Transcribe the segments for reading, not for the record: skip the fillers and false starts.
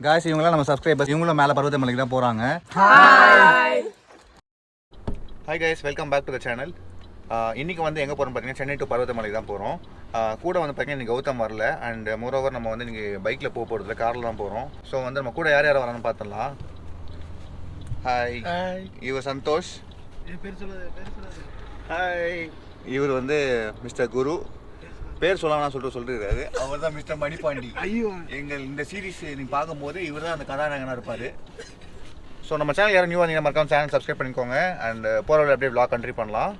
Guys இவங்களாம் நம்ம subscribers. இவங்களும் மேலே பர்வதமலைக்கு தான் போகிறாங்க. Hi guys, welcome back to the channel. இன்றைக்கி வந்து எங்கே போகிறோம் பார்த்தீங்கன்னா சென்னை டு பர்வதமலைக்கு தான் போகிறோம். கூட வந்து பார்த்தீங்கன்னா இன்றைக்கி கௌதம் வரல. அண்ட் மோரோவர் நம்ம வந்து இன்றைக்கி பைக்கில் போக போகிறதுல காரில் தான் போகிறோம். ஸோ வந்து நம்ம கூட யார் யார் வரான்னு பார்த்துடலாம். ஹாய், இவர் சந்தோஷ். ஹாய், இவர் வந்து மிஸ்டர் குரு. பேர் சொல்லாமல் சொல்லிருக்காரு. அவர் தான் மிஸ்டர் மணிபாண்டி. ஐயோ, எங்கள் இந்த சீரீஸ் நீங்கள் பார்க்கும்போது இவர் தான் அந்த கதாநாயகனாக இருப்பார். ஸோ நம்ம சேனல் யாரும் நியூ வந்தீங்கன்னா மறக்காம சேனல் சப்ஸ்கிரைப் பண்ணிக்கோங்க. அண்ட் போகிற வழி அப்படியே vlog கண்டினியூ பண்ணலாம்.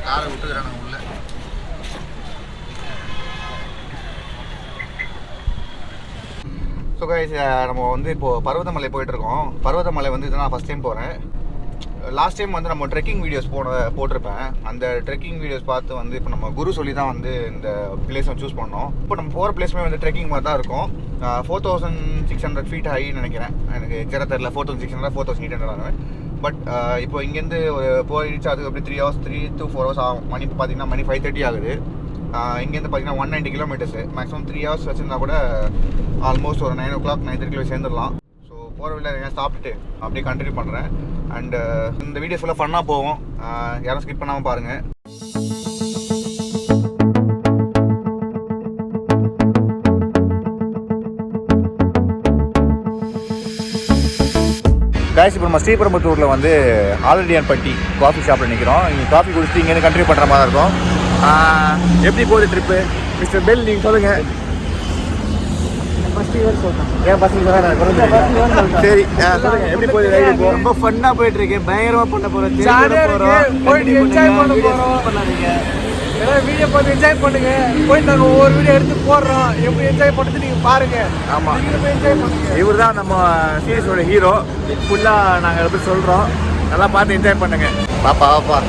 காரை விட்டுக்கிறாங்க உள்ள. ஸோ கைஸ், நம்ம வந்து இப்போது பர்வதமலை போயிட்டுருக்கோம். பர்வதமலை வந்து இதை நான் ஃபஸ்ட் டைம் போகிறேன். லாஸ்ட் டைம் வந்து நம்ம ட்ரெக்கிங் வீடியோஸ் போட்டிருப்பேன். அந்த ட்ரெக்கிங் வீடியோஸ் பார்த்து வந்து இப்போ நம்ம குரு சொல்லி தான் வந்து இந்த பிளேஸை சூஸ் பண்ணோம். இப்போ நம்ம போகிற பிளேஸுமே வந்து ட்ரெக்கிங் மாதிரி தான் இருக்கும். 4600 ஃபீட் ஹைன்னு நினைக்கிறேன். எனக்கு எக்ஸாக்டாக தெரியல. 4600 4800. பட் இப்போ இங்கேருந்து ஒரு போயிடுச்சு. அதுக்கு அப்படி 3 to 4 hours ஆகும். மணி பார்த்தீங்கன்னா மணி 5:30 ஆகுது. இங்கேருந்து பார்த்தீங்கன்னா 190 கிலோமீட்டர்ஸு. மேக்ஸிமம் 3 hours வச்சுருந்தா கூட ஆல்மோஸ்ட் ஒரு 9 o'clock 9:30 சேர்ந்துடலாம். ஸோ போகிற வழியில் எங்கேயா சாப்பிட்டுட்டு அப்படியே கண்டினியூ பண்ணுறேன். அண்டு இந்த வீடியோ ஃபுல்லாக ஃபன்னாக போவோம். யாரும் ஸ்கிப் பண்ணாமல் பாருங்கள். காய்ஸ், இப்போ நம்ம ஸ்ரீபெரும்புத்தூரில் வந்து ஆலடியான்பட்டி காஃபி ஷாப்பில் நிற்கிறோம். இங்கே காஃபி குடிச்சிட்டு இங்கேருந்து கண்டினியூ பண்ணுற மாதிரி இருக்கும். எப்படி போகுது ட்ரிப்பு? மிஸ்டர் பெல், நீங்கள் சொல்லுங்கள். சரி, சொல்லுங்கள் எப்படி போகுது ரைடு? இப்போ ரொம்ப ஃபன்னாக போயிட்டுருக்கு. பயங்கரமாக பண்ண போகிறோம். போயிட்டு என்ஜாய் பண்ண போகிறோம். பண்ணாதீங்க, எல்லாம் வீடியோ பார்த்து என்ஜாய் பண்ணுங்க. போய் நாங்கள் ஒவ்வொரு வீடியோ எடுத்து போடுறோம். எப்படி என்ஜாய் பண்ணுறது நீங்கள் பாருங்கள். ஆமாம், என்ஜாய் பண்ணுங்க. இவர் தான் நம்ம சீரியஸோட ஹீரோ. ஃபுல்லாக நாங்கள் எப்படி சொல்கிறோம், நல்லா பார்த்து என்ஜாய் பண்ணுங்க. பாப்பா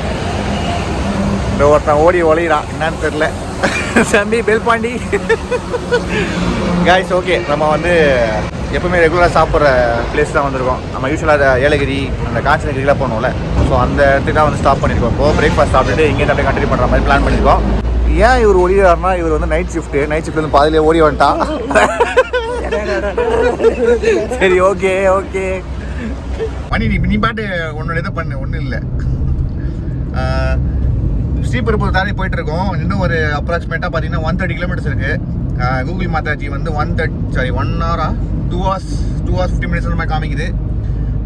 இந்த ஒருத்தன் ஓடி ஒளிகிறான், என்னன்னு தெரில. சந்தி பெல்பாண்டி. காய்ஸ், ஓகே, நம்ம வந்து எப்பவுமே ரெகுலராக சாப்பிட்ற பிளேஸ் தான் வந்திருக்கோம். நம்ம யூஸ்வலாக ஏலகிரி அந்த காஞ்சனகிரிலாம் போகணும்ல. ஸோ அந்த இடத்துக்கு தான் வந்து ஸ்டாப் பண்ணியிருக்கோம். இப்போ பிரேக்ஃபாஸ்ட் சாப்பிட்டுட்டு இங்கே அப்படியே கண்டினியூ பண்ணுற மாதிரி பிளான் பண்ணியிருக்கோம். ஏன் இவர் ஓடிவார்னா, இவர் வந்து நைட் ஷிஃப்ட் வந்து பாதிலே ஓடி வந்துட்டான். சரி, ஓகே மணி, நீ பாட்டு உன்னோட இதை பண்ணு, ஒன்றும் இல்லை. ஸ்ரீபெரும்புதூர் தாண்டி போயிட்டு இருக்கோம். இன்னும் ஒரு அப்ராக்சிமேட்டாக பார்த்தீங்கன்னா 130 கிலோமீட்டர்ஸ் இருக்குது. கூகுள் மாதாஜி வந்து 1 hour 2 hours 50 minutes அந்த மாதிரி காமிக்குது.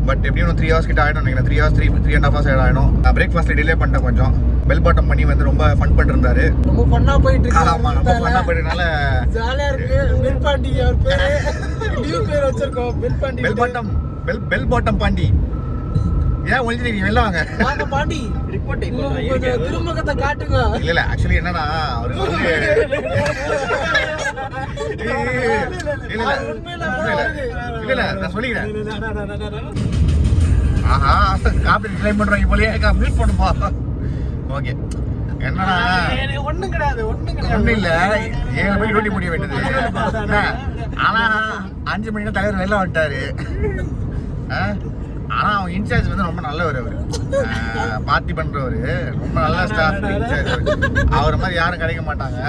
பட் எப்படியும் 3 hours கிட்ட ஆகிடும் நினைக்கிறேன். 3 hours 3.5 hours ஆகிடும். பிரேக்ஃபாஸ்ட்டில் டிலே பண்ணிட்டேன் கொஞ்சம். பெல் பாட்டம் பண்ணி வந்து ரொம்ப ஃபன் பண்ணிருந்தாரு. ரொம்ப ஃபன்னாக போயிட்டு இருக்கு. ஆமாம், ரொம்ப ஃபன்னாக போயிட்டனால ஜாலியாக இருக்கு. பெல் பாண்டி அவர் பேர் வச்சிருக்கோம். Bell bottom bell bottom Pandi. ஏன் ஒழிஞ்சிருக்கீங்க? வெளில வாங்க பாண்டி. திருமுகத்தை காட்டுங்க. இல்ல ஆக்சுவலி என்னன்னா, அவரு வந்து இல்ல நான் சொல்லிக்கிறேன். ஆஹா, காப்பி கிளைம் பண்றாங்க போலயே. மியூட் பண்ணுப்பா. ஓகே, என்னன்னா ஒண்ணும் கிடையாது. ஒண்ணும் இல்ல, 7 மணிக்கு டியூட்டி முடிய வேண்டியது. ஆனா 5 மணிக்கு தலைவர் வெளில வந்துட்டாரு. ஆனால் அவங்க இன்சார்ஜ் வந்து ரொம்ப நல்லவர். அவர் பார்ட்டி பண்ணுறவர், ரொம்ப நல்ல ஸ்டாஃப் இன்சார்ஜ். அவர் மாதிரி யாரும் கிடைக்க மாட்டாங்க.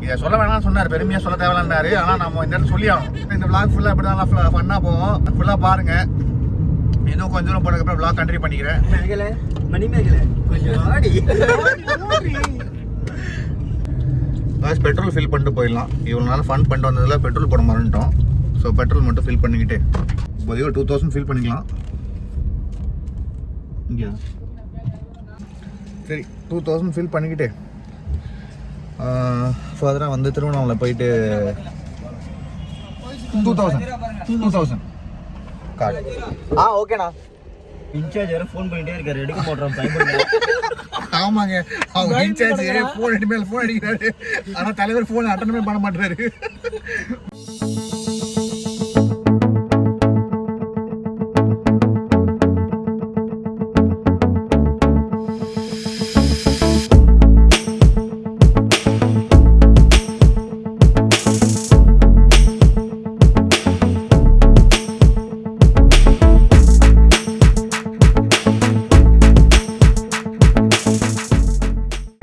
இதை சொல்ல வேணாம்னு சொன்னார், பெருமையாக சொல்ல தேவையில்லைன்னாரு. ஆனால் நம்ம இந்த இடத்துல சொல்லி ஆகணும். இந்த விளாக் ஃபுல்லாக இப்படி தான் ஃபன்னாக போவோம். ஃபுல்லாக பாருங்கள். இன்னும் கொஞ்சம் தூரம் போனதுக்கப்புறம் விளாக் கண்டினியூ பண்ணிக்கிறேன். பெட்ரோல் ஃபில் பண்ணிட்டு போயிடலாம். இவ்வளோ நாள் ஃபன் பண்ணிட்டு வந்ததில் பெட்ரோல் போட மறந்துட்டோம். ஸோ பெட்ரோல் மட்டும் ஃபில் பண்ணிக்கிட்டு இப்போதைக்கு ஒரு 2000 ஃபில் பண்ணிக்கலாம். சரி, 2000 ஃபில் பண்ணிக்கிட்டு ஃபர்தராக வந்து திருவண்ணாமலை போயிட்டு 2000 கார்டு. ஓகேண்ணா. இன்சார்ஜ் வேற ஃபோன் பண்ணிட்டே இருக்காரு, எடுக்க மாட்டோம் பயப்படுங்க. ஆமாங்க, அவங்க இன்சார்ஜ் ஃபோன் அடி மேல ஃபோன் அடிக்கிறாரு, ஆனா தலைவர் ஃபோன் அட்டெண்ட் பண்ண மாட்டாரு.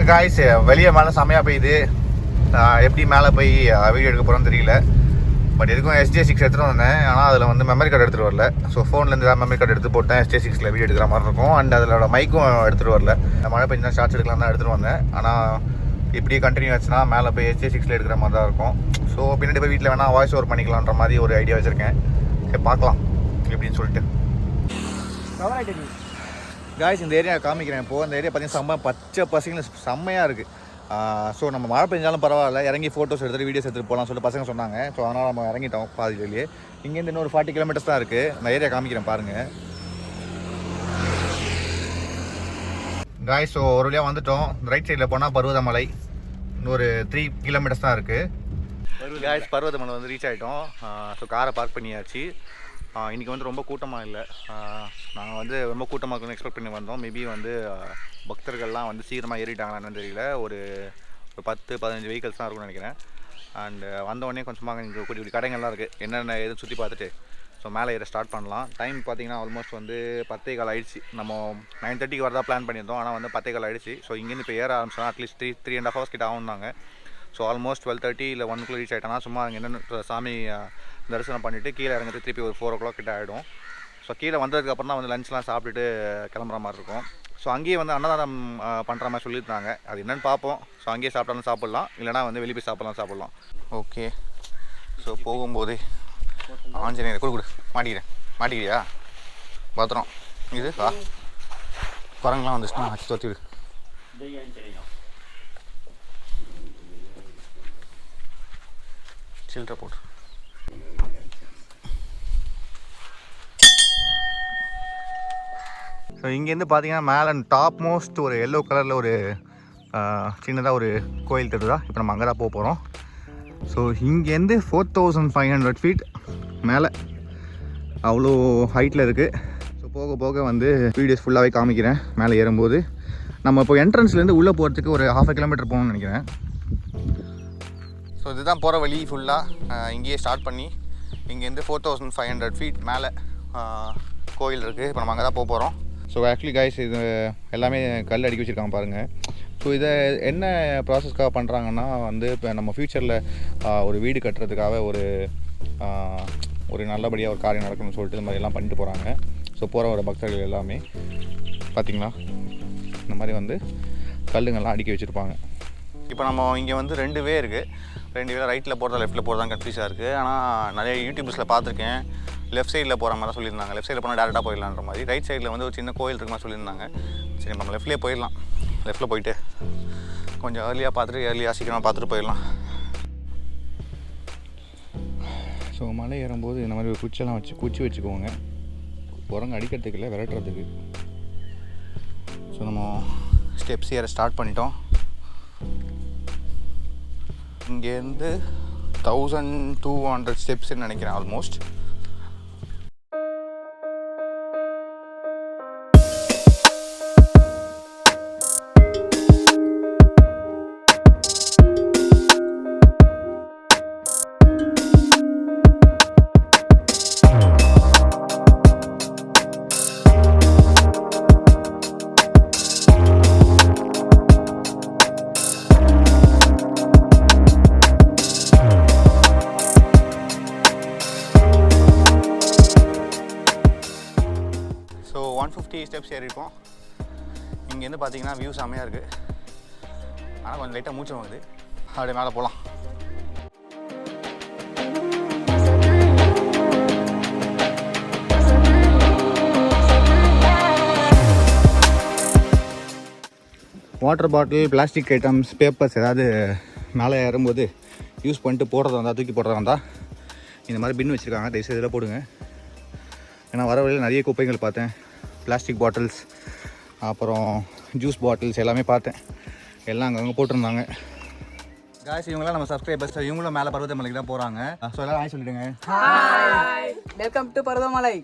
காய்ஸ், வெளியே மேலே செம்மையாக பெய்யுது. எப்படி மேலே போய் வீடியோ எடுக்க போகிறோன்னு தெரியல. பட் எதுக்கும் SJ6 எடுத்துகிட்டு வந்தேன். ஆனால் அதில் வந்து மெமரி கார்டு எடுத்துகிட்டு வரல. ஸோ ஃபோன்லேருந்து தான் மெமரி கார்டு எடுத்து போட்டேன். SJ6 வீடியோ எடுக்கிற மாதிரி இருக்கும். அண்ட் அதோட மைக்கும் எடுத்துகிட்டு வரல. மழை பெஞ்சா ஷார்ட்ஸ் எடுக்கலாம் தான் எடுத்துகிட்டு வந்தேன். ஆனால் இப்படியே கண்டினியூ ஆச்சுன்னா மேலே போய் SJ6 எடுக்கிற மாதிரி தான் இருக்கும். ஸோ பின்னாடி போய் வீட்டில் வேணால் வாய்ஸ் ஓவர் பண்ணிக்கலான்ற மாதிரி ஒரு ஐடியா வச்சுருக்கேன். சரி பார்க்கலாம் எப்படின்னு சொல்லிட்டு. காய்ஸ், இந்த ஏரியா காமிக்கிறேன். இப்போது அந்த ஏரியா பார்த்தீங்கன்னா செம்ம பச்சை பசங்க செம்மையாக இருக்குது. ஸோ நம்ம மழை பெஞ்சாலும் பரவாயில்ல, இறங்கி ஃபோட்டோஸ் எடுத்துகிட்டு வீடியோஸ் எடுத்துகிட்டு போகலாம்னு சொல்லிட்டு பசங்க சொன்னாங்க. ஸோ அதனால் நம்ம இறங்கிட்டோம் பாதியிலேயே. இங்கேருந்து இன்னொரு 40 கிலோமீட்டர்ஸ் தான் இருக்குது. அந்த ஏரியா காமிக்கிறேன் பாருங்கள். காய்ஸ், ஸோ ஒரு வழியாக வந்துவிட்டோம். ரைட் சைடில் போனால் பருவதமலை. இன்னொரு 3 கிலோமீட்டர்ஸ் தான் இருக்குது. காய்ஸ், பருவதமலை வந்து ரீச் ஆகிட்டோம். ஸோ காரை பார்க் பண்ணியாச்சு. இன்றைக்கி வந்து ரொம்ப கூட்டமாக இல்லை. நாங்கள் வந்து ரொம்ப கூட்டமாக இருக்குன்னு எக்ஸ்பெக்ட் பண்ணி வந்தோம். மேபி வந்து பக்தர்கள்லாம் வந்து சீக்கிரமாக ஏறிட்டாங்களான்னு தெரியல. ஒரு 10-15 வெஹிக்கல்ஸ் தான் இருக்கும்னு நினைக்கிறேன். அண்டு வந்தோடனே கொஞ்சமாக இங்கே குட்டி குட்டி கடைகள்லாம் இருக்குது. என்னென்ன எதுவும் சுற்றி பார்த்துட்டு ஸோ மேலே ஏற ஸ்டார்ட் பண்ணலாம். டைம் பார்த்திங்கன்னா ஆல்மோஸ்ட் வந்து 10:15 ஆகிடுச்சு. நம்ம 9:30 வரதான் பிளான் பண்ணியிருந்தோம். ஆனால் வந்து 10:15 ஆகிடுச்சு. ஸோ இங்கேருந்து இப்போ ஏற ஆரம்பிச்சோன்னா அட்லீஸ்ட் 3.5 hours கிட்ட ஆகும்னாங்க. ஸோ ஆல்மோஸ்ட் 12:30 இல்லை 1 ரீச் ஆகிட்டோன்னா சும்மா அங்கே என்னென்ன சாமி தரிசனம் பண்ணிவிட்டு கீழே இறங்குறது திருப்பி ஒரு 4 o'clock கிட்ட ஆகிடும். ஸோ கீழே வந்ததுக்கப்புறம் தான் வந்து லஞ்ச்லாம் சாப்பிட்டுட்டு கிளம்புற மாதிரி இருக்கும். ஸோ அங்கேயே வந்து அன்னதானம் பண்ணுற மாதிரி சொல்லியிருந்தாங்க. அது என்னென்னு பார்ப்போம். ஸோ அங்கேயே சாப்பிட்டாலும் சாப்பிட்லாம், இல்லைனா வந்து வெளியே போய் சாப்பிட்லாம். ஓகே, ஸோ போகும்போது ஆஞ்சநேயர் கொடு மாட்டிக்கிறியா பத்திரம். இது வா, குரங்கெலாம் வந்துச்சுன்னா ஆச்சு தொத்தி விடு. சில்லறை போட்டு. ஸோ இங்கேருந்து பார்த்தீங்கன்னா மேலே டாப் மோஸ்ட் ஒரு எல்லோ கலரில் ஒரு சின்னதாக ஒரு கோயில் தெரியுதா. இப்போ நம்ம அங்கே தான் போக போகிறோம். ஸோ இங்கேருந்து 4500 feet மேலே அவ்வளோ ஹைட்டில் இருக்குது. ஸோ போக போக வந்து வீடியோஸ் ஃபுல்லாகவே காமிக்கிறேன். மேலே ஏறும்போது நம்ம இப்போ என்ட்ரன்ஸ்லேருந்து உள்ளே போகிறதுக்கு ஒரு 1/2 கிலோமீட்டர் போகணும்னு நினைக்கிறேன். ஸோ இதுதான் போகிற வழி ஃபுல்லாக. இங்கேயே ஸ்டார்ட் பண்ணி இங்கேருந்து 4500 feet மேலே கோயில் இருக்குது. இப்போ நம்ம அங்கே தான் போக போகிறோம். ஸோ ஆக்சுவலி காய்ஸ், இது எல்லாமே கல் அடிக்க வச்சுருக்காங்க பாருங்கள். ஸோ இதை என்ன ப்ராசஸ்க்காக பண்ணுறாங்கன்னா வந்து இப்போ நம்ம ஃப்யூச்சரில் ஒரு வீடு கட்டுறதுக்காக ஒரு நல்லபடியாக ஒரு காரியம் நடக்கணும்னு சொல்லிட்டு இந்த மாதிரிலாம் பண்ணிட்டு போகிறாங்க. ஸோ போகிற ஒரு பக்தர்கள் எல்லாமே பார்த்திங்களா இந்த மாதிரி வந்து கல்லுங்கள்லாம் அடுக்கி வச்சுருப்பாங்க. இப்போ நம்ம இங்கே வந்து 2 வே இருக்குது. 2 வே ரைட்டில் போகிறதா லெஃப்ட்டில் போகிறதா கன்ஃபியூஸாக இருக்குது. ஆனால் நிறைய யூடியூப்ஸில் பார்த்துருக்கேன். லெஃப்ட் சைடில் போகிற மாதிரி தான் சொல்லியிருந்தாங்க. லெஃப்ட் சைடில் போனால் டேரெக்டாக போயிடலான்ற மாதிரி. ரைட் சைடில் வந்து ஒரு சின்ன கோயில் இருக்க மாதிரி சொல்லியிருந்தாங்க. சரி, நம்ம லெஃப்ட்லேயே போயிடலாம். லெஃப்ட்டில் போயிட்டு கொஞ்சம் ஏர்லியாக சீக்கிரமாக பார்த்துட்டு போயிடலாம். ஸோ மலை ஏறும்போது இந்த மாதிரி ஒரு குச்சி வச்சுக்கோங்க. குரங்கு அடிக்கிறதுக்கு இல்லை, விரட்டுறதுக்கு. ஸோ நம்ம ஸ்டெப்ஸ் ஏற ஸ்டார்ட் பண்ணிட்டோம். இங்கேருந்து 1200 ஸ்டெப்ஸ்ன்னு நினைக்கிறேன் ஆல்மோஸ்ட். So 150 steps ஏறிப்போம். இங்கேருந்து பார்த்தீங்கன்னா வியூ செம்மையாக இருக்குது. ஆனால் கொஞ்சம் லைட்டாக மூச்சு வாங்குது. அப்படியே மேலே போகலாம். Water bottle, plastic items, papers ஏதாவது மேலே ஏறும்போது யூஸ் பண்ணிட்டு போடுறதா இருந்தால், தூக்கி போடுறதா இருந்தால் இந்த மாதிரி பின் வச்சுருக்காங்க. தயவுசெய்து இதில் போடுங்க. ஏன்னா வர வழியில் நிறைய குப்பைகள் பார்த்தேன். பிளாஸ்டிக் பாட்டில்ஸ், அப்புறம் ஜூஸ் பாட்டில்ஸ் எல்லாமே பார்த்தேன். எல்லாம் அங்கங்கே போட்டிருந்தாங்க. காய்ஸ், இவங்களாம் நம்ம சப்ஸ்கிரைபர்ஸ். இவங்களும் மேலே பருவதமலைக்கு தான் போகிறாங்க. ஸோ எல்லாம் ஹாய் சொல்லிடுங்க. Hi, welcome to Parvathamalai.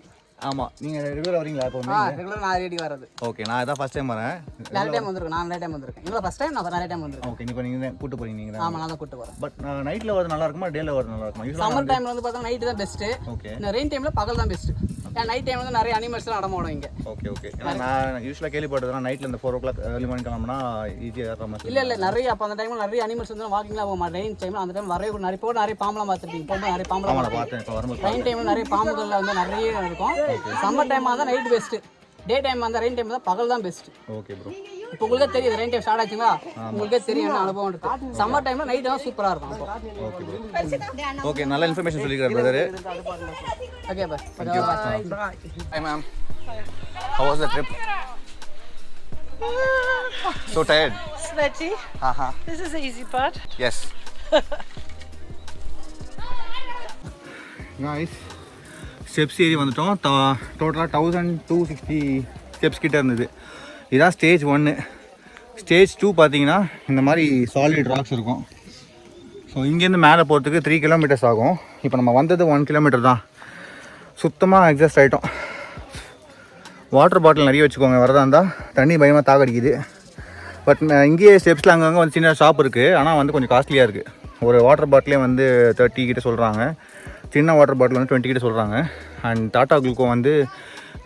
ஆமாம், நீங்கள் ரெகுலர் வரீங்களா? இப்போ ரெகுலர் நான் ரெடி வரது. ஓகே, நான் இதான் ஃபஸ்ட் டைம் வரேன். நிறைய டைம் வந்திருக்கேன். நான் நிறைய டைம் வந்திருக்கேன். இல்லை ஃபஸ்ட் டைம் நான் நிறைய டைம் வந்திருக்கேன். ஓகே, இப்போ நீங்கள் கூட்டு போகிறீங்க. நீங்கள் ஆமாம், நான் தான் கூட்டு போகிறேன். பட் நைட்டில் வரது நல்லா இருக்குமா, டேல வரது நல்லா இருக்குமா? சம்மர் டைமில் வந்து பார்த்தா நைட்டு தான் பெஸ்ட்டு. ஓகே. இந்த ரெயின் டைமில் பகல் தான் பெஸ்ட்டு. ஏன்னா நைட் டைம் வந்து நிறைய அனிமல்ஸ்லாம் நடமாடும் இங்கே. Okay okay. நான் யூஸ்வலாக கேள்விப்பட்டதுனா நைட்டில் இந்த 4 o'clock ஏர்லி மார்னிங் கிளம்புனா ஈஸியாக ஏற மாதிரி. இல்லை நிறைய அப்போ அந்த டைமில் நிறைய அனிமல்ஸ் வந்து வாக்கிங்லாம் போக மாட்டேன். ரெயின் டைமில் அந்த டைம் நிறைய பாம்பெலாம் பார்த்துருப்பீங்க. போகும்போது நிறைய பாம்பெலாம் பார்த்தேன். இப்போ வரும்போது ரெயின் டைமில் நிறைய பாம்புகளில் வந்து நிறைய இருக்கும். சம்மர் டைமாக தான் நைட் பெஸ்ட்டு. டே டைம் அந்த ரெயின் டைம் தான் பகல் தான் பெஸ்ட். Okay bro. இப்போ உங்களுக்கே தெரியும் ரெயின் டைம் ஸ்டார்ட் ஆச்சுங்களா, உங்களுக்கே தெரியும் என்ன அனுபவம் இருக்கு. சம்மர் டைம்ல நைட் தான் சூப்பரா இருக்கும். Okay bro. ஓகே, நல்ல இன்ஃபர்மேஷன் சொல்லிக்கிறேன் brother. Okay bye. Hi ma'am. How was the trip? So tired. Sweaty. This is the easy part. Yes. Guys, steps ஏறி வந்துட்டோம். டோட்டலாக 1260 ஸ்டெப்ஸ் கிட்டே இருந்தது. இதான் ஸ்டேஜ் 1. ஸ்டேஜ் 2 பார்த்தீங்கன்னா இந்த மாதிரி சாலிட் ராக்ஸ் இருக்கும். ஸோ இங்கேருந்து மேலே போகிறதுக்கு 3 kilometers ஆகும். இப்போ நம்ம வந்தது 1 kilometer தான். சுத்தமாக எக்ஸாஸ்ட் ஆகிட்டோம். வாட்டர் பாட்டில் நிறைய வச்சுக்கோங்க, வரதா இருந்தால். தண்ணி பயமாக தாக்கடிக்குது. பட் இங்கேயே ஸ்டெப்ஸில் அங்கங்கே வந்து சின்ன ஷாப் இருக்குது. ஆனால் வந்து கொஞ்சம் காஸ்ட்லியாக இருக்குது. ஒரு வாட்டர் பாட்டிலே வந்து 30 கிட்ட சொல்கிறாங்க. சின்ன வாட்டர் பாட்டில் வந்து 20 கிட்ட சொல்கிறாங்க. அண்ட் டாட்டா குளுக்கோ வந்து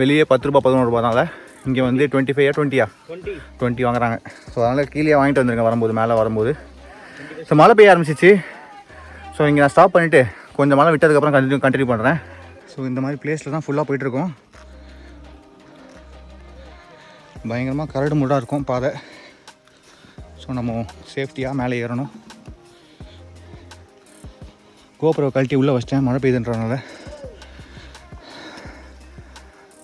வெளியே 10 ரூபா 11 ரூபானால இங்கே வந்து 20 வாங்குறாங்க. ஸோ அதனால் கீழே வாங்கிட்டு வந்துருங்க வரும்போது, மேலே வரும்போது. ஸோ மழை பெய்ய ஆரம்பிச்சிச்சு. ஸோ இங்கே நான் ஸ்டாப் பண்ணிவிட்டு கொஞ்சம் மழை விட்டதுக்கப்புறம் கண்டினியூ பண்ணுறேன். ஸோ இந்த மாதிரி பிளேஸில் தான் ஃபுல்லாக போயிட்டுருக்கோம். பயங்கரமாக கரடு முடாக இருக்கும் பாதை. ஸோ நம்ம சேஃப்டியாக மேலே ஏறணும். கோபுரை கழட்டி உள்ளே வச்சிட்டேன் மழை பெய்யுதுன்றனால.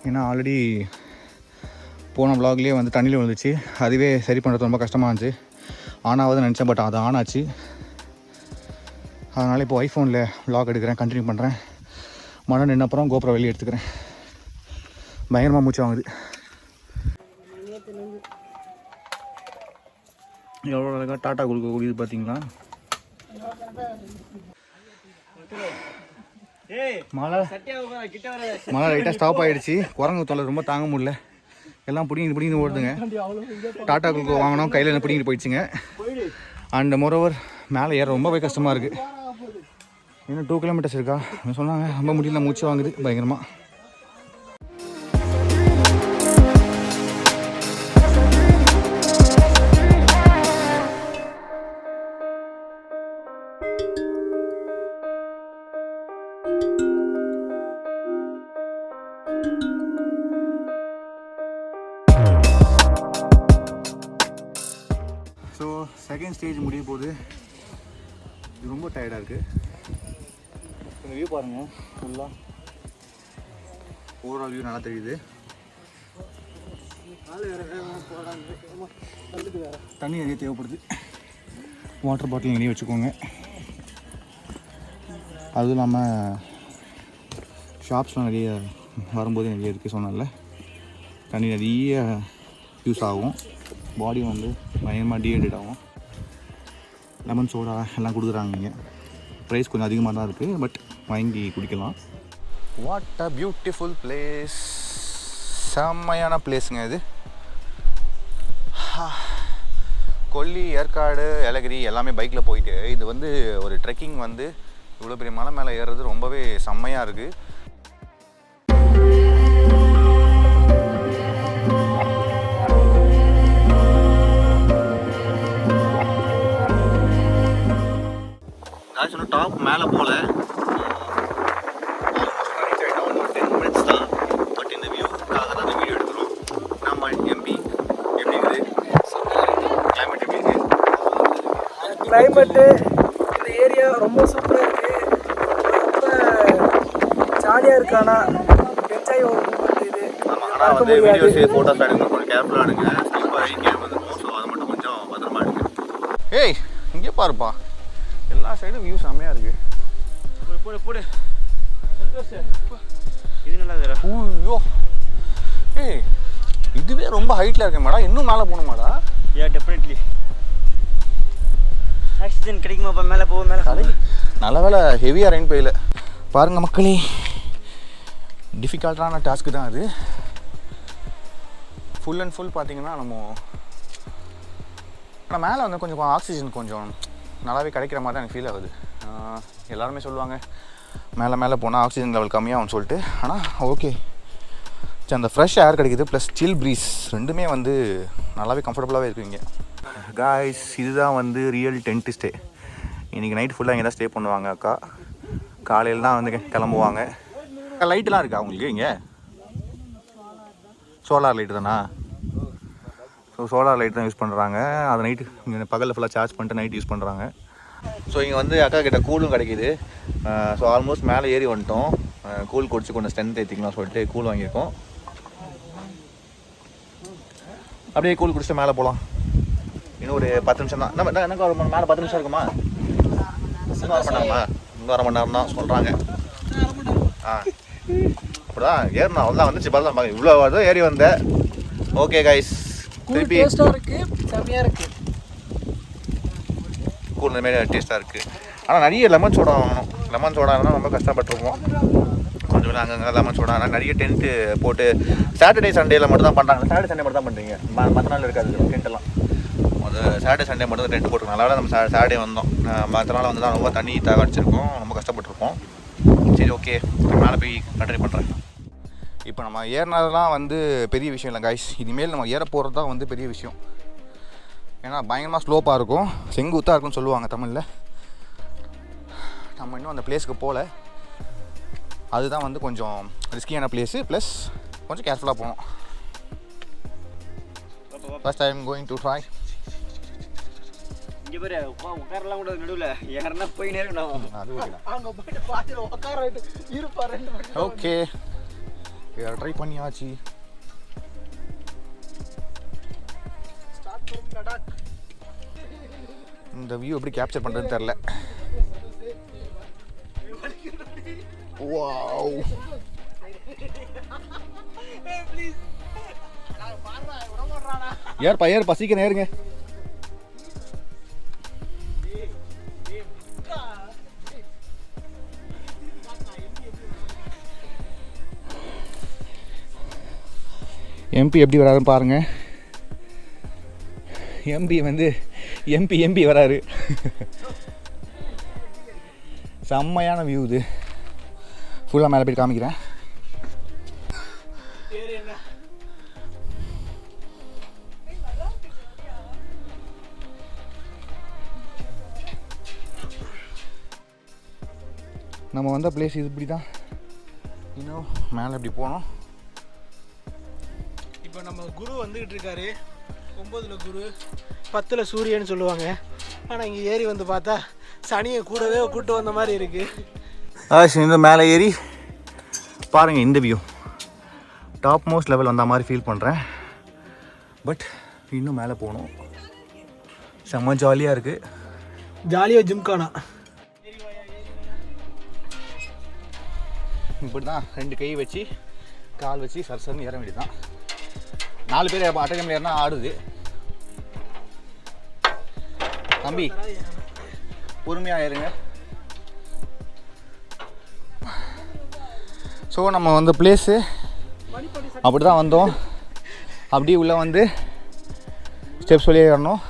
ஏன்னா ஆல்ரெடி போன vlogலேயே வந்து தண்ணியில் விழுந்துச்சு. அதுவே சரி பண்ணுறது ரொம்ப கஷ்டமாக இருந்துச்சு. ஆனாவது நினச்சேன், பட் அது ஆன் ஆச்சு. அதனால் இப்போ ஐஃபோனில் vlog எடுக்கிறேன், கண்டினியூ பண்ணுறேன். மழை நின்ன அப்புறம் கோபுரை வெளியே எடுத்துக்கிறேன். பயங்கரமாக மூச்சு வாங்குது. எவ்வளோ அழகாக டாட்டா குளுக்கோ குடியுது பார்த்தீங்களா? மழை லைட்டாக ஸ்டாப் ஆகிடுச்சு. குரங்கு தொலை ரொம்ப தாங்க முடியல. எல்லாம் பிடிங்கிட்டு ஓடுதுங்க. டாட்டா குளுக்கோ வாங்கினோம், கையில் என்ன பிடிங்கிட்டு போயிடுச்சுங்க. அண்ட் மோரோவர் மேலே ஏற ரொம்பவே கஷ்டமாக இருக்குது. இன்னும் 2 kilometers இருக்கா சொன்னாங்க. ரொம்ப முடியல, மூச்சு வாங்குது பயங்கரமாக. ஸோ செகண்ட் ஸ்டேஜ் முடிய போகுது. இது ரொம்ப டயர்டாக இருக்குது. இந்த வியூ பாருங்கள், ஃபுல்லாக ஓவரால் வியூ நல்லா தெரியுது. தண்ணி நிறைய தேவைப்படுது. வாட்டர் பாட்டில் நிறைய வச்சுக்கோங்க. அதுவும் இல்லாமல் ஷாப்ஸ்லாம் நிறைய வரும்போது நிறைய இருக்குது சொன்னால. தண்ணி நிறைய யூஸ் ஆகும். பாடி வந்து பயங்கரமாக டீஹைட்ரேட் ஆகும். லெமன் சோடா எல்லாம் கொடுக்குறாங்க இங்கே. ப்ரைஸ் கொஞ்சம் அதிகமாக தான் இருக்குது, பட் வாங்கி குடிக்கலாம். What a beautiful place. செம்மையான பிளேஸுங்க இது. கொல்லி, ஏற்காடு, ஏலகிரி எல்லாமே பைக்கில் போயிட்டு இது வந்து ஒரு ட்ரெக்கிங் வந்து இவ்வளோ பெரிய மலை மேலே ஏறுறது ரொம்பவே செம்மையாக இருக்குது. நான் சொன்ன டாப் மேலே போகல, 10 minutes தான். பட் இந்த வியூக்காக தான் இந்த வீடியோ எடுக்கிறோம். நம்ம எம்பி எப்படி இருக்குது, கிளைமேட் எப்படி இருக்குது? கிளைமேட்டு இந்த ஏரியா ரொம்ப சூப்பராக இருக்குது. ரொம்ப ஜாலியாக இருக்கு. ஆனால் என்ஜாய் மூமெண்ட் இது. ஆமாம், ஆனால் வந்து வீடியோஸ் ஃபோட்டோஸ் எடுக்கணும், கொஞ்சம் கேர்ஃபுல்லாக எடுங்க. ஸ்லிப்பாக கீழே வந்துடும். ஸோ அதை மட்டும் கொஞ்சம் பத்திரமா எடுங்க. ஏய், இங்கே பாருப்பா, எல்லா சைடும் வியூ செம்மையாக இருக்குது. போடு இது நல்லா இருக்குடா. ஐயோ, ஏய் இதுவே ரொம்ப ஹைட்டில் இருக்கே மேடா, இன்னும் மேலே போகணுமாடா? Yeah definitely. ஆக்சிஜன் கிடைக்குமாப்பா மேலே போக மேலே? நல்ல வேலை ஹெவியாக ரெயின் பெய்யல. பாருங்கள் மக்களே, டிஃபிகல்ட்டான டாஸ்க்கு தான் அது. ஃபுல் அண்ட் ஃபுல் பார்த்தீங்கன்னா ஆனால் மேலே வந்து கொஞ்சம் ஆக்சிஜன் கொஞ்சம் நல்லாவே கிடைக்கிற மாதிரி தான் எனக்கு ஃபீல் ஆகுது. எல்லாருமே சொல்லுவாங்க மேலே போனால் ஆக்சிஜன் லெவல் கம்மியாகும்னு சொல்லிட்டு. ஆனால் ஓகே, சரி, அந்த ஃப்ரெஷ் ஏர் கிடைக்குது ப்ளஸ் சில் ப்ரீஸ் ரெண்டுமே வந்து நல்லாவே கம்ஃபர்டபுளாகவே இருக்குங்க. காய்ஸ், இதுதான் வந்து ரியல் டென்ட் ஸ்டே. இன்றைக்கி நைட் ஃபுல்லாக இங்கே தான் ஸ்டே பண்ணுவாங்க அக்கா. காலையில் தான் வந்து கிளம்புவாங்க. லைட்டெலாம் இருக்கா உங்களுக்கு இங்கே? சோலார் லைட்டு தானா? ஸோ சோலார் லைட் தான் யூஸ் பண்ணுறாங்க. அது நைட்டு இங்கே பகலில் ஃபுல்லாக சார்ஜ் பண்ணிட்டு நைட் யூஸ் பண்ணுறாங்க. ஸோ இங்கே வந்து அக்கா கிட்ட கூலும் கிடைக்கிது. ஸோ ஆல்மோஸ்ட் மேலே ஏறி வந்துட்டோம். கூல் குடிச்சு கொஞ்சம் ஸ்ட்ரென்த் ஏற்றிக்கலாம் சொல்லிட்டு கூல் வாங்கியிருக்கோம். அப்படியே கூல் குடிச்சிட்டு மேலே போகலாம். இன்னும் ஒரு 10 நிமிஷம் தான். நம்ம எனக்கு ஒரு மேலே 10 நிமிஷம் இருக்குமா? இன்னும் 1/2 மணி நேரமா? இன்னும் 1/2 மணி நேரம் தான் சொல்கிறாங்க. அப்படிதான் ஏறினா அவ்வளோதான் வந்துச்சு. பார்த்தா இவ்வளோ தான் ஏறி வந்தேன். ஓகே கைஸ், திருப்பி டேஸ்ட்டாக இருக்குது, செம்மையாக இருக்குது. கூல் இந்த மாதிரி டேஸ்ட்டாக இருக்குது. ஆனால் நிறைய லெமன் சோடா வாங்கணும். லெமன் சோடா இருந்தால் ரொம்ப கஷ்டப்பட்டுருக்கோம். கொஞ்சம் அங்கங்கே லெமன் சோடா. ஆனால் நிறைய டென்ட்டு போட்டு சாட்டர்டே சண்டேயில் மட்டும் தான் பண்ணுறாங்க. சாட்டர்டே சண்டே மட்டும் தான் பண்ணுறீங்க, மற்ற நாள் இருக்காது டென்ட்டெல்லாம். சாட்டர்டே சண்டே மட்டும் தான் டென்ட் போட்டுருக்கோம். நல்லா நம்ம சாட்டர்டே வந்தோம். மற்ற நாள் வந்து தான் ரொம்ப தண்ணி தாகடிச்சிருக்கோம், ரொம்ப கஷ்டப்பட்டுருக்கோம். சரி, ஓகே, மேலே போய் கண்டினியூ பண்ணுறேன். இப்போ நம்ம ஏறினதெல்லாம் வந்து பெரிய விஷயம் இல்லை காய்ஸ். இனிமேல் நம்ம ஏற போகிறது தான் வந்து பெரிய விஷயம். ஏன்னா பயங்கரமாக ஸ்லோப்பாக இருக்கும், செங்குத்தாக இருக்கும்னு சொல்லுவாங்க தமிழில். நம்ம இன்னும் அந்த பிளேஸுக்கு போகல. அதுதான் வந்து கொஞ்சம் ரிஸ்கியான பிளேஸு, ப்ளஸ் கொஞ்சம் கேர்ஃபுல்லாக போகணும். First time going to try. இங்கே பாரு, உட்காரலாம் கூட நடுவில் யாருன்னா போயினே இருக்கணும். அது ஓகே, அங்கே போயிட்டு பார்த்து உட்கார இருப்பா 2 மணி. ஓகே, ட்ரை பண்ணியாச்சு. இந்த வியூ எப்படி கேப்சர் பண்ணுறதுன்னு தெரில. வாவ், ஏற்பா சீக்கிரம் ஏறுங்க. எம்பி எப்படி வராருன்னு பாருங்கள். எம்பி வந்து எம்பி வராரு. செம்மையான வியூ இது. ஃபுல்லாக மேலே போய் காமிக்கிறேன். நம்ம வந்த பிளேஸ் இது இப்படி தான். இன்னும் மேலே இப்படி போனோம். இப்போ நம்ம குரு வந்துக்கிட்டு இருக்காரு. 9ல் குரு, 10ல் சூரியன்னு சொல்லுவாங்க. ஆனால் இங்கே ஏறி வந்து பார்த்தா சனியை கூடவே கூட்டு வந்த மாதிரி இருக்குது. இந்த மேலே ஏறி பாருங்கள், இந்த வியூ டாப் மோஸ்ட் லெவல் வந்த மாதிரி ஃபீல் பண்ணுறேன். பட் இன்னும் மேலே போகணும். செம்ம ஜாலியாக இருக்குது. ஜாலியாக ஜிம்கானா. இப்படி தான் 2 கை வச்சு கால் வச்சு சரசரன்னு ஏற வேண்டியது தான். 4 பேர் அட்டகம் ஏறினா ஆடுது. தம்பி பொறுமையாக ஏறுங்க. ஸோ நம்ம வந்த பிளேஸு அப்படி தான் வந்தோம். அப்படியே உள்ளே வந்து ஸ்டெப்ஸ் வழியாக ஏறணும்.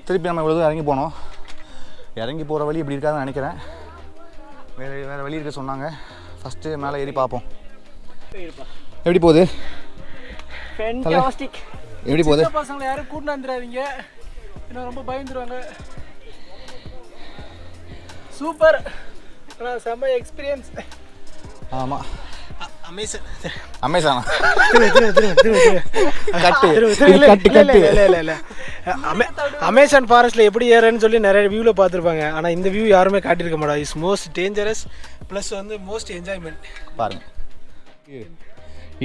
திருப்பி நம்ம இவ்வளோ இறங்கி போனோம். இறங்கி போகிற வழி இப்படி இருக்காதுன்னு நினைக்கிறேன். வேறு வழி இருக்க சொன்னாங்க. ஃபஸ்ட்டு மேலே ஏறி பார்ப்போம் எப்படி போகுது. எப்படி போகுது? பசங்களை யாரும் கூட்டிட்டு வந்துடாதீங்க, இன்னும் ரொம்ப பயந்துருவாங்க. சூப்பர், ஆனால் செம்ம எக்ஸ்பீரியன்ஸ். ஆமாம், அமேசானா அமேசான் ஃபாரஸ்ட்டில் எப்படி ஏறன்னு சொல்லி நிறைய வியூவில் பார்த்துருப்பாங்க. ஆனால் இந்த வியூ யாருமே காட்டியிருக்க மாட்டாங்க. இட்ஸ் மோஸ்ட் டேஞ்சரஸ் ப்ளஸ் வந்து மோஸ்ட் என்ஜாய்மெண்ட். பாருங்கள்,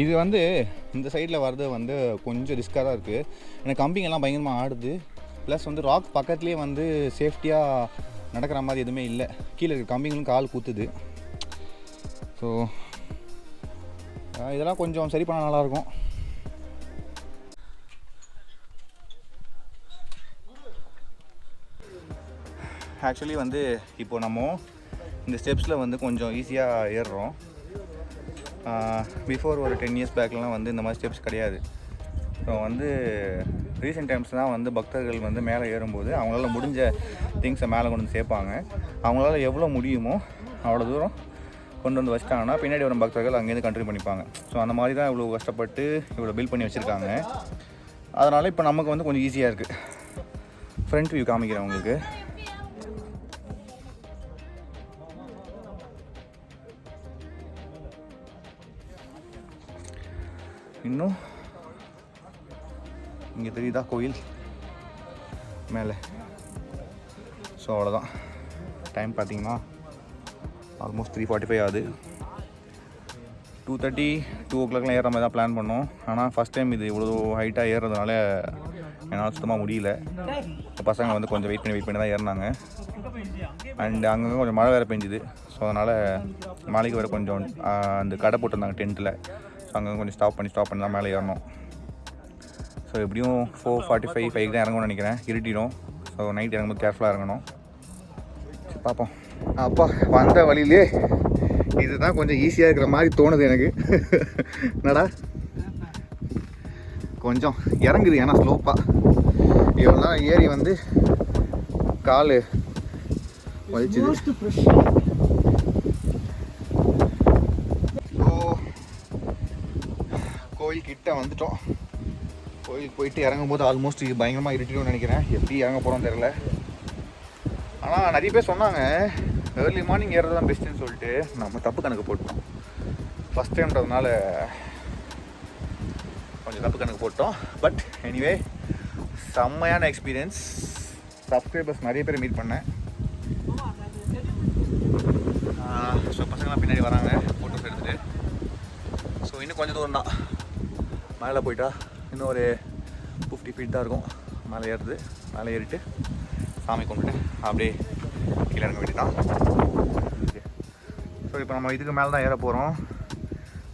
இது வந்து இந்த சைடில் வர்றது வந்து கொஞ்சம் ரிஸ்க்காக தான் இருக்குது. எனக்கு கம்பிங்கெல்லாம் பயங்கரமாக ஆடுது. ப்ளஸ் வந்து ராக் பக்கத்துலேயே வந்து சேஃப்டியாக நடக்கிற மாதிரி எதுவுமே இல்லை. கீழே இருக்க கம்பிங்களும் கால் கூத்துது. ஸோ இதெல்லாம் கொஞ்சம் சரி பண்ண நல்லாயிருக்கும். ஆக்சுவலி வந்து இப்போ நம்ம இந்த ஸ்டெப்ஸில் வந்து கொஞ்சம் ஈஸியாக ஏறுறோம். பிஃபோர் ஒரு 10 years பேக்லாம் வந்து இந்த மாதிரி ஸ்டெப்ஸ் கிடையாது. ஸோ வந்து ரீசெண்ட் டைம்ஸ் தான் வந்து பக்தர்கள் வந்து மேலே ஏறும்போது அவங்களால முடிஞ்ச திங்ஸை மேலே கொண்டு வந்து சேர்ப்பாங்க. அவங்களால எவ்வளோ முடியுமோ அவ்வளோ தூரம் கொண்டு வந்து வச்சிட்டாங்கன்னா பின்னாடி வரும் பக்தர்கள் அங்கேருந்து கண்டினியூ பண்ணிப்பாங்க. ஸோ அந்த மாதிரி தான் இவ்வளோ கஷ்டப்பட்டு இவ்வளோ பில்ட் பண்ணி வச்சுருக்காங்க. அதனால் இப்போ நமக்கு வந்து கொஞ்சம் ஈஸியாக இருக்குது. ஃப்ரண்ட் வியூ காமிக்கிறேன் உங்களுக்கு. இன்னும் இங்கே தெரியுதா கோயில் மேலே. ஸோ அவ்வளோதான். டைம் பார்த்தீங்கன்னா ஆல்மோஸ்ட் 3:45 ஆகுது. 2:30 2 o'clock ஏறுற மாதிரி தான் பிளான் பண்ணோம். ஆனால் ஃபஸ்ட் டைம் இது இவ்வளோ ஹைட்டாக ஏறுறதுனால என்னால் சுத்தமாக முடியல. பசங்க வந்து கொஞ்சம் வெயிட் பண்ணி தான் ஏறினாங்க. அண்ட் அங்கங்கே கொஞ்சம் மழை வேறு பெஞ்சுது. ஸோ அதனால் மாலைக்கு வேறு கொஞ்சம் அந்த கடை போட்டிருந்தாங்க டென்ட்டில். ஸோ அங்கே கொஞ்சம் ஸ்டாப் பண்ணி தான் மேலே ஏறணும். ஸோ எப்படியும் 4:45 5 தான் இறங்கணும்னு நினைக்கிறேன். இருட்டிடும். ஸோ நைட் இறங்கும்போது கேர்ஃபுல்லாக இறங்கணும். சரி பார்ப்போம். அப்பா வந்த வழியிலே இதுதான் கொஞ்சம் ஈஸியாக இருக்கிற மாதிரி தோணுது எனக்கு. என்னடா கொஞ்சம் இறங்குது, ஏன்னா ஸ்லோப்பாக இவ்வளோ நேரம் ஏறி வந்து கால் வலிச்சுது. ஸோ கோயில் கிட்ட வந்துட்டோம். கோயில் போயிட்டு இறங்கும்போது ஆல்மோஸ்ட் பயங்கரமாக இருட்டிடும்னு நினைக்கிறேன். எப்படி இறங்க போகிறோம் தெரில. ஆனால் நிறைய பேர் சொன்னாங்க ஏர்லி மார்னிங் ஏறது தான் பெஸ்ட்டுன்னு சொல்லிட்டு. நம்ம தப்பு கணக்கு போட்டோம். ஃபஸ்ட் டைம்ன்றதுனால கொஞ்சம் தப்பு கணக்கு போட்டோம். பட் எனிவே செம்மையான எக்ஸ்பீரியன்ஸ். சப்ஸ்கிரைபர்ஸ் நிறைய பேர் மீட் பண்ணேன். ஸோ பசங்களாம் பின்னாடி வராங்க ஃபோட்டோஸ் எடுத்துகிட்டு. ஸோ இன்னும் கொஞ்சம் தூரம் தான். மேலே போயிட்டா இன்னும் ஒரு 50 feet தான் இருக்கும் மேலே ஏறுறது. மேலே ஏறிட்டு சாமி கும்பிட்டு அப்படியே கீழே இறங்க வேண்டியதான். ஸோ இப்போ நம்ம இதுக்கு மேலே தான் ஏற போகிறோம்.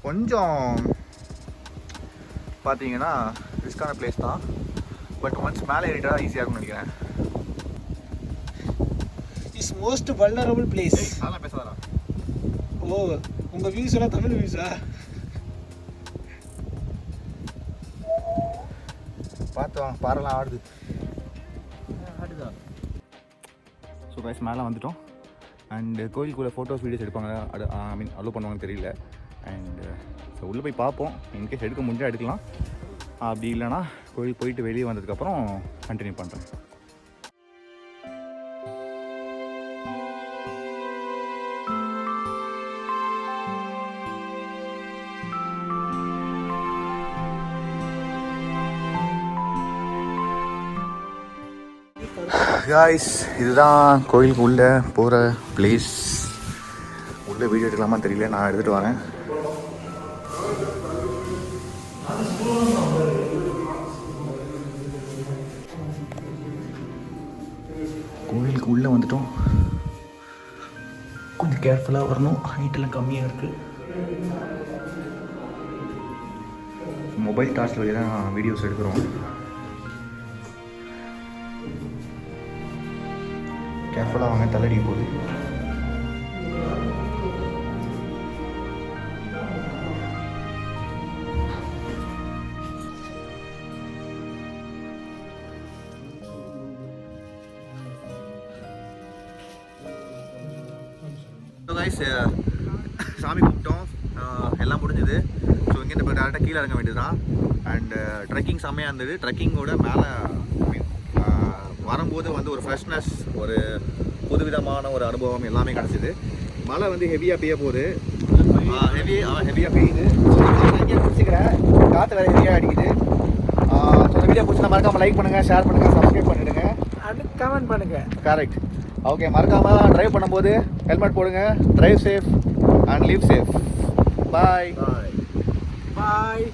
கொஞ்சம் பார்த்தீங்கன்னா ரிஸ்கான பிளேஸ் தான். பட் ஒன்ஸ் மேலே ஏறிட்டா ஈஸியாக இருக்கும்னு நினைக்கிறேன். Is most vulnerable place. அதெல்லாம் பேசாதா? ஓ, உங்கள் வியூஸ் எல்லாம் தமிழ் வியூஸா? பார்த்தோம், பாறைலாம் ஆடுது. ஸோ கைஸ் மேலே வந்துட்டோம். அண்டு கோயிலுக்குள்ளே ஃபோட்டோஸ் வீடியோஸ் எடுப்பாங்க. ஐ மீன் அலோவ் பண்ணுவாங்கன்னு தெரியல. அண்டு ஸோ உள்ளே போய் பார்ப்போம். இன்கேஸ் எடுக்க முடிஞ்சால் எடுக்கலாம். அப்படி இல்லைனா கோயில் போயிட்டு வெளியே வந்ததுக்கப்புறம் கண்டினியூ பண்ணுறேன். காய்ஸ் இதுதான் கோயிலுக்கு உள்ளே போகிற பிளேஸ். உள்ளே வீடியோ எடுக்கலாமா தெரியல, நான் எடுத்துகிட்டு வரேன். கோயிலுக்கு உள்ளே வந்துட்டோம். கொஞ்சம் கேர்ஃபுல்லாக வரணும். ஹைட்டெல்லாம் கம்மியாக இருக்குது. மொபைல் டார்ச் வழி தான் வீடியோஸ் எடுக்கிறோம். கேர்ஃபுல்லாக வாங்க, தள்ளடி போகுது. ஸோ கைஸ் சாமி கும்பிட்டோம், எல்லாம் முடிஞ்சுது. ஸோ இங்கேருந்து போய் டேரெக்டாக கீழே இறங்க வேண்டியது தான். அண்டு ட்ரெக்கிங் செம்மையாக இருந்தது. ட்ரெக்கிங்கோட மேலே வரும்போது வந்து ஒரு ஃப்ரெஷ்னஸ், ஒரு புதுவிதமான ஒரு அனுபவம் எல்லாமே கிடச்சிது. மழை வந்து ஹெவியாக பெய்ய போகுது. ஹெவியாக பெய்யுது. இங்கே பிடிச்சிக்கிறேன். காற்று வேறு ஹெவியாக அடிக்குது. ஸோ இந்த வீடியோ பிடிச்சி மறக்காமல் லைக் பண்ணுங்கள், ஷேர் பண்ணுங்கள், சப்ஸ்கிரைப் பண்ணிவிடுங்க, அண்ட் கமெண்ட் பண்ணுங்கள். கரெக்ட். ஓகே, மறக்காமல் ட்ரைவ் பண்ணும்போது ஹெல்மெட் போடுங்க. Drive safe and live safe. Bye. Bye.